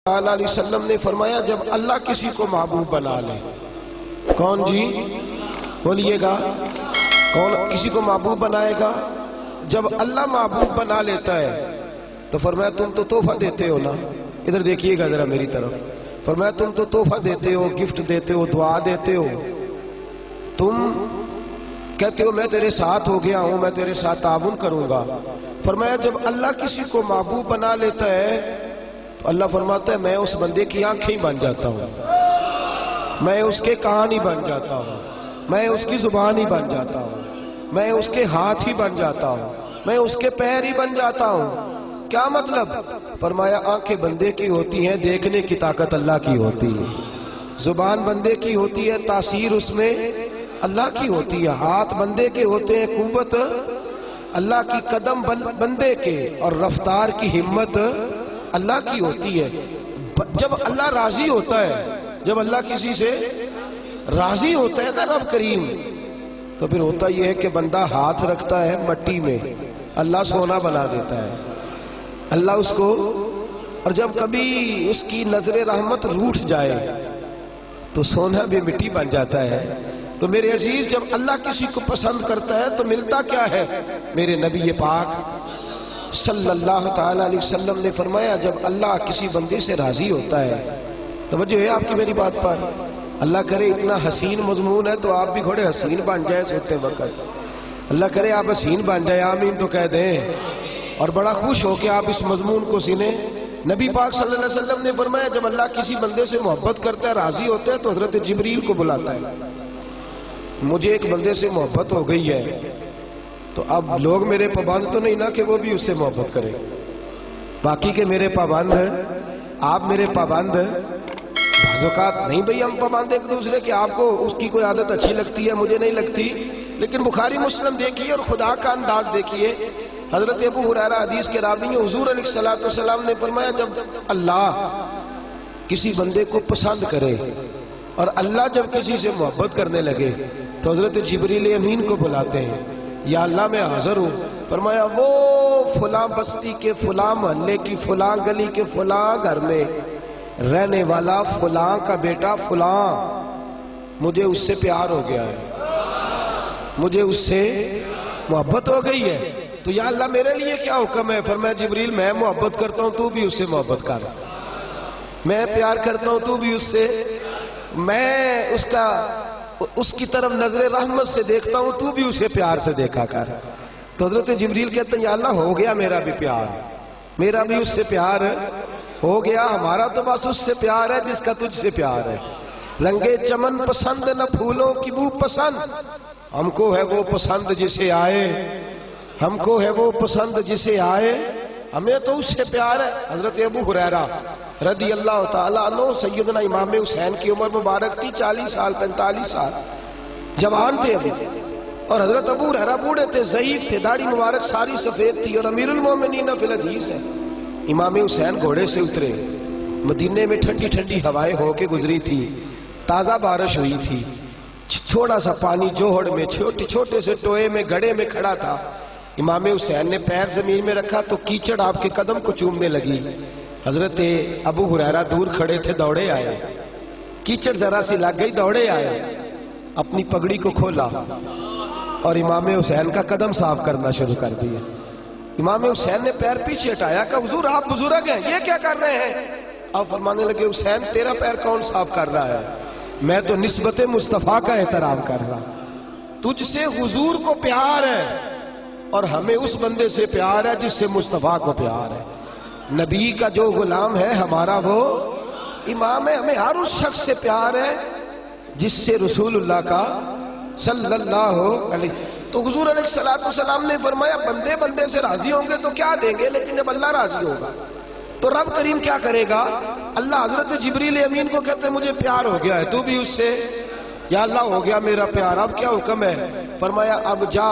علیہ وسلم نے فرمایا جب اللہ کسی کو محبوب بنا لے، کون جی بولیے گا، کون کسی کو محبوب بنائے گا؟ جب اللہ محبوب بنا لیتا ہے تو فرمایا تم تو تحفہ دیتے ہو نا، ادھر دیکھیے گا ذرا میری طرف، فرمایا تم تو تحفہ دیتے ہو، گفٹ دیتے ہو، دعا دیتے ہو، تم کہتے ہو میں تیرے ساتھ ہو گیا ہوں، میں تیرے ساتھ تعاون کروں گا۔ فرمایا جب اللہ کسی کو محبوب بنا لیتا ہے تو اللہ فرماتا ہے میں اس بندے کی آنکھیں ہی بن جاتا ہوں، میں اس کے کان ہی بن جاتا ہوں، میں اس کی زبان ہی بن جاتا ہوں، میں اس کے ہاتھ ہی بن جاتا ہوں، میں اس کے پیر ہی بن جاتا ہوں۔ کیا مطلب؟ فرمایا آنکھیں بندے کی ہوتی ہیں، دیکھنے کی طاقت اللہ کی ہوتی ہے، زبان بندے کی ہوتی ہے، تاثیر اس میں اللہ کی ہوتی ہے، ہاتھ بندے کے ہوتے ہیں، قوت اللہ کی، قدم بندے کے، اور رفتار کی ہمت اللہ کی ہوتی ہے۔ جب اللہ راضی ہوتا ہے، جب اللہ کسی سے راضی ہوتا ہے نا رب کریم، تو پھر ہوتا یہ ہے کہ بندہ ہاتھ رکھتا ہے مٹی میں، اللہ سونا بنا دیتا ہے، اللہ اس کو، اور جب کبھی اس کی نظر رحمت روٹھ جائے تو سونا بھی مٹی بن جاتا ہے۔ تو میرے عزیز جب اللہ کسی کو پسند کرتا ہے تو ملتا کیا ہے؟ میرے نبی پاک صلی اللہ تعالی علیہ وسلم نے فرمایا جب اللہ کسی بندے سے راضی ہوتا ہے، توجہ ہے آپ کی میری بات پر، اللہ کرے اتنا حسین مضمون ہے تو آپ بھی گھوڑے حسین بن جائے سوتے وقت، اللہ کرے آپ حسین بن جائے، آمین تو کہہ دیں، اور بڑا خوش ہو کہ آپ اس مضمون کو سنیں۔ نبی پاک صلی اللہ علیہ وسلم نے فرمایا جب اللہ کسی بندے سے محبت کرتا ہے، راضی ہوتا ہے، تو حضرت جبریل کو بلاتا ہے، مجھے ایک بندے سے محبت ہو گئی ہے، تو اب لوگ میرے پابند تو نہیں نا کہ وہ بھی اس سے محبت کرے، باقی کے میرے پابند ہیں، آپ میرے پابند ہیں، بعض اوقات نہیں بھئی ہم پابند ایک دوسرے کے، آپ کو اس کی کوئی عادت اچھی لگتی ہے، مجھے نہیں لگتی، لیکن بخاری مسلم دیکھیے اور خدا کا انداز دیکھیے، حضرت ابو ہریرہ حدیث کے راوی ہیں، حضور علیہ السلام نے فرمایا جب اللہ کسی بندے کو پسند کرے اور اللہ جب کسی سے محبت کرنے لگے تو حضرت جبریل امین کو بلاتے ہیں، یا اللہ میں حاضر ہوں، فرمایا وہ فلاں بستی کے فلاں محلے کی فلاں گلی کے فلاں گھر میں رہنے والا فلاں کا بیٹا فلاں، مجھے اس سے پیار ہو گیا ہے، مجھے اس سے محبت ہو گئی ہے، تو یا اللہ میرے لیے کیا حکم ہے؟ فرمایا جبریل میں محبت کرتا ہوں تو بھی اس سے محبت کر، میں پیار کرتا ہوں تو بھی اس سے، میں اس کی طرف نظر رحمت سے دیکھتا ہوں تو بھی اسے پیار سے دیکھا کر۔ تو حضرت جبریل کہتے ہیں یا اللہ ہو گیا میرا بھی پیار، میرا بھی اس سے پیار ہو گیا، ہمارا تو بس اس سے پیار ہے جس کا تجھ سے پیار ہے، رنگے چمن پسند نہ پھولوں کی بو پسند، ہم کو ہے وہ پسند جسے آئے، ہم کو ہے وہ پسند جسے آئے، ہمیں تو اس سے پیار ہے۔ حضرت ابو ہریرہ رضی اللہ تعالیٰ عنہ، سیدنا امام حسین کی عمر مبارک تھی 40 سال 45 سال، جوان تھے ابھی، اور حضرت ابو ہریرہ بوڑھے تھے، ضعیف تھے، داڑھی مبارک ساری سفید تھی، اور امیر المومنین فی الحدیث ہے۔ امام حسین گھوڑے سے اترے، مدینے میں ٹھنڈی ٹھنڈی ہوائیں ہو کے گزری تھی، تازہ بارش ہوئی تھی، تھوڑا سا پانی جوہڑ میں چھوٹے سے ٹوئے میں گڑھے میں کھڑا تھا، امام حسین نے پیر زمین میں رکھا تو کیچڑ آپ کے قدم کو چومنے لگی، حضرت ابو ہریرہ دور کھڑے تھے، دوڑے آئے، کیچڑ ذرا سی لگ گئی، دوڑے آئے، اپنی پگڑی کو کھولا اور امام حسین کا قدم صاف کرنا شروع کر دیا۔ امام حسین نے پیر پیچھے ہٹایا کہ حضور آپ بزرگ ہیں، یہ کیا کر رہے ہیں؟ آپ فرمانے لگے حسین تیرا پیر کون صاف کر رہا ہے؟ میں تو نسبت مصطفیٰ کا احترام کر رہا، تجھ سے حضور کو پیار ہے اور ہمیں اس بندے سے پیار ہے جس سے مصطفیٰ کو پیار ہے، نبی کا جو غلام ہے ہمارا وہ امام ہے، ہمیں ہر اس شخص سے پیار ہے جس سے رسول اللہ کا صلی اللہ علیہ، تو حضور علیہ السلام نے فرمایا بندے بندے سے راضی ہوں گے تو کیا دیں گے، لیکن جب اللہ راضی ہوگا تو رب کریم کیا کرے گا؟ اللہ حضرت جبریل امین کو کہتے ہیں مجھے پیار ہو گیا ہے تو بھی اس سے، یا اللہ ہو گیا میرا پیار، اب کیا حکم ہے؟ فرمایا اب جا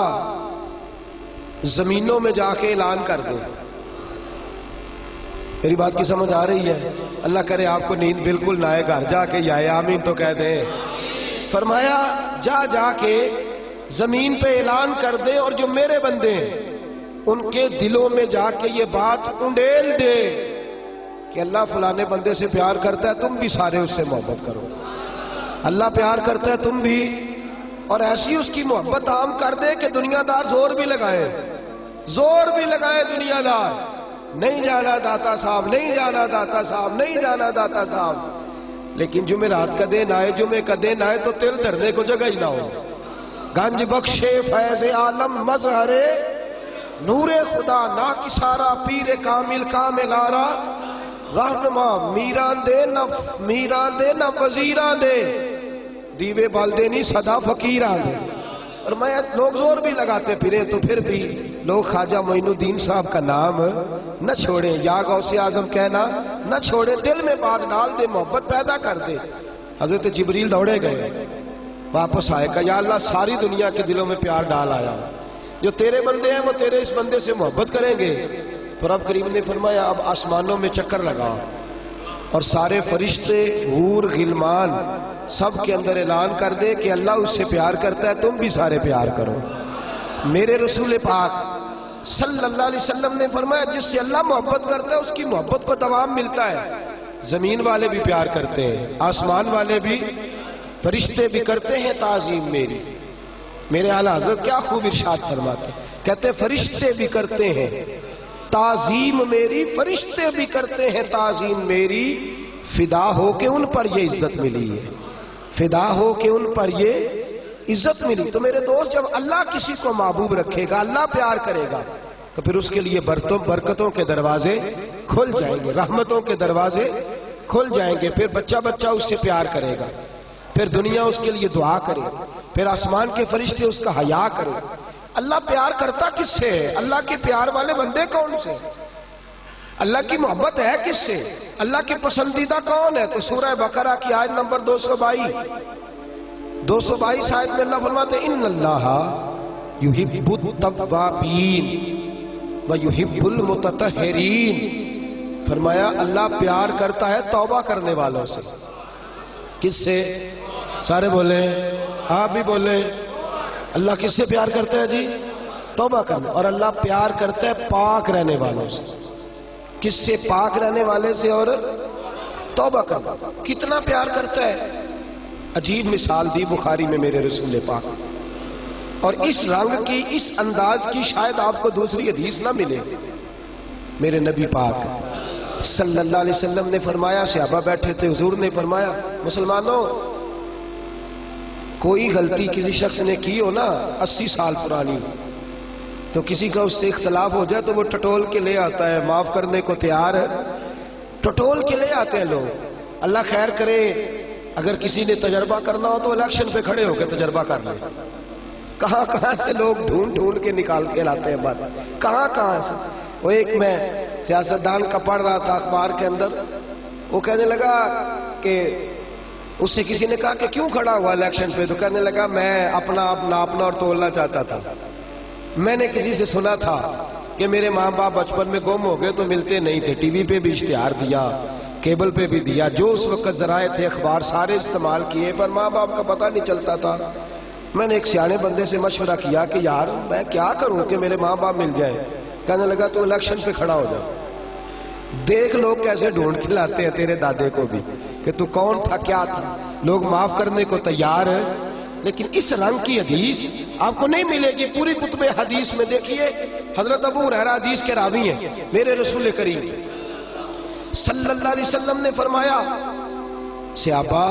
زمینوں میں جا کے اعلان کر دے، میری بات کی سمجھ آ رہی ہے؟ اللہ کرے آپ کو نیند بالکل نہ آئے، گھر جا کے یا آمین تو کہہ دیں۔ فرمایا جا کے زمین پہ اعلان کر دے، اور جو میرے بندے ہیں ان کے دلوں میں جا کے یہ بات انڈیل دے کہ اللہ فلانے بندے سے پیار کرتا ہے، تم بھی سارے اس سے محبت کرو۔ اللہ پیار کرتا ہے تم بھی، اور ایسی اس کی محبت عام کر دے کہ دنیا دار زور بھی لگائے دنیا دار، نہیں جانا داتا صاحب، نہیں جانا داتا صاحب، نہیں جانا داتا صاحب، لیکن جمعرات کا دن آئے، جمعے کا دن آئے تو تل دھرنے کو جگہ ہی نہ ہو۔ گنج بخشے فیض عالم مظہر نور خدا نا کسارا، پیر کامل کامل آرا رہنما، میران دے نہ وزیران دے، دیوے بالدے نہیں صدا فقیران دے۔ اور میں لوگ زور بھی لگاتے پھریں تو پھر بھی لوگ خواجہ معین الدین صاحب کا نام نہ چھوڑیں، یا غوث اعظم کہنا نہ چھوڑیں، دل میں بات ڈال دے، محبت پیدا کر دے۔ حضرت جبریل دوڑے گئے، واپس آئے، کہا یا اللہ ساری دنیا کے دلوں میں پیار ڈال آیا، جو تیرے بندے ہیں وہ تیرے اس بندے سے محبت کریں گے۔ تو رب کریم نے فرمایا اب آسمانوں میں چکر لگا اور سارے فرشتے، حور، غلمان سب کے اندر اعلان کر دے کہ اللہ اس سے پیار کرتا ہے، تم بھی سارے پیار کرو۔ میرے رسول پاک صلی اللہ علیہ وسلم نے فرمایا جس سے اللہ محبت کرتا ہے اس کی محبت کو دوام ملتا ہے۔ زمین والے بھی پیار کرتے ہیں، آسمان والے بھی، فرشتے بھی کرتے ہیں تعظیم میری۔ میرے اعلیٰ حضرت کیا خوب ارشاد فرماتے ہیں، کہتے ہیں فرشتے بھی کرتے ہیں تعظیم میری، فرشتے بھی کرتے ہیں تعظیم میری، فدا ہو کہ ان پر یہ عزت ملی ہے، فدا ہو کہ ان پر یہ عزت ملی۔ تو میرے دوست جب اللہ کسی کو محبوب رکھے گا، اللہ پیار کرے گا، تو پھر اس کے لیے برکتوں کے دروازے کھل جائیں گے، رحمتوں کے دروازے کھل جائیں گے، پھر بچہ بچہ اس سے پیار کرے گا، پھر دنیا اس کے لیے دعا کرے، پھر آسمان کے فرشتے اس کا حیا کرے۔ اللہ پیار کرتا کس سے ہے؟ اللہ کے پیار والے بندے کون سے؟ اللہ کی محبت ہے کس سے؟ اللہ کی پسندیدہ کون ہے؟ تو سورہ بقرہ کی آیت نمبر 222 آیت میں اللہ فرماتے ہیں ان اللہ یحب التوابین ویحب المتطہرین، فرمایا اللہ پیار کرتا ہے توبہ کرنے والوں سے۔ کس سے؟ سارے بولیں، آپ بھی بولیں، اللہ کس سے پیار کرتا ہے جی؟ توبہ کرنے، اور اللہ پیار کرتا ہے پاک رہنے والوں سے۔ کس سے؟ پاک رہنے والے سے اور توبہ کرنا۔ کتنا پیار کرتا ہے؟ عجیب مثال دی بخاری میں میرے رسول پاک، اور اس رنگ کی، اس انداز کی شاید آپ کو دوسری حدیث نہ ملے۔ میرے نبی پاک صلی اللہ علیہ وسلم نے فرمایا، صحابہ بیٹھے تھے، حضور نے فرمایا مسلمانوں کوئی غلطی کسی شخص نے کی ہو نا 80 سال پرانی، تو کسی کا اس سے اختلاف ہو جائے تو وہ ٹٹول کے لے آتا ہے، معاف کرنے کو تیار ہے، ٹٹول کے لے آتے ہیں لوگ۔ اللہ خیر کرے، اگر کسی نے تجربہ کرنا ہو تو الیکشن پہ کھڑے ہو کے تجربہ کر لیں۔ کہاں کہاں سے لوگ ڈھونڈ کے نکال کے لاتے ہیں بات، کہاں سے۔ وہ ایک میں سیاستدان کا پڑھ رہا تھا اخبار کے اندر، وہ کہنے لگا کہ اس سے کسی نے کہا کہ کیوں کھڑا ہوا الیکشن پہ، تو کہنے لگا میں اپنا آپ ناپنا اور تولنا چاہتا تھا۔ میں نے کسی سے سنا تھا کہ میرے ماں باپ بچپن میں گم ہو گئے تو ملتے نہیں تھے، ٹی وی پہ بھی اشتہار دیا، کیبل پہ بھی دیا، جو اس وقت ذرائع تھے اخبار سارے استعمال کیے، پر ماں باپ کا پتہ نہیں چلتا تھا۔ میں نے ایک سیانے بندے سے مشورہ کیا کہ یار میں کیا کروں کہ میرے ماں باپ مل جائیں۔ کہنے لگا تو الیکشن پہ کھڑا ہو جا، دیکھ لوگ کیسے ڈھونڈ کے لاتے ہیں تیرے دادے کو بھی کہ تو کون تھا، کیا تھا۔ لوگ معاف کرنے کو تیار ہے، لیکن اس رنگ کی حدیث آپ کو نہیں ملے گی پوری کتب حدیث میں۔ دیکھیے حضرت ابو ہریرہ حدیث کے راوی ہیں، میرے رسول کریم صلی اللہ علیہ وسلم نے فرمایا صحابہ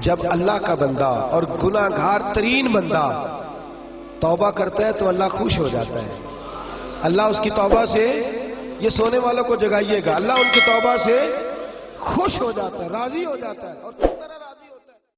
جب اللہ کا بندہ اور گناہگار ترین بندہ توبہ کرتا ہے تو اللہ خوش ہو جاتا ہے۔ اللہ اس کی توبہ سے، یہ سونے والوں کو جگائیے گا، اللہ ان کی توبہ سے خوش ہو جاتا ہے، راضی ہو جاتا ہے۔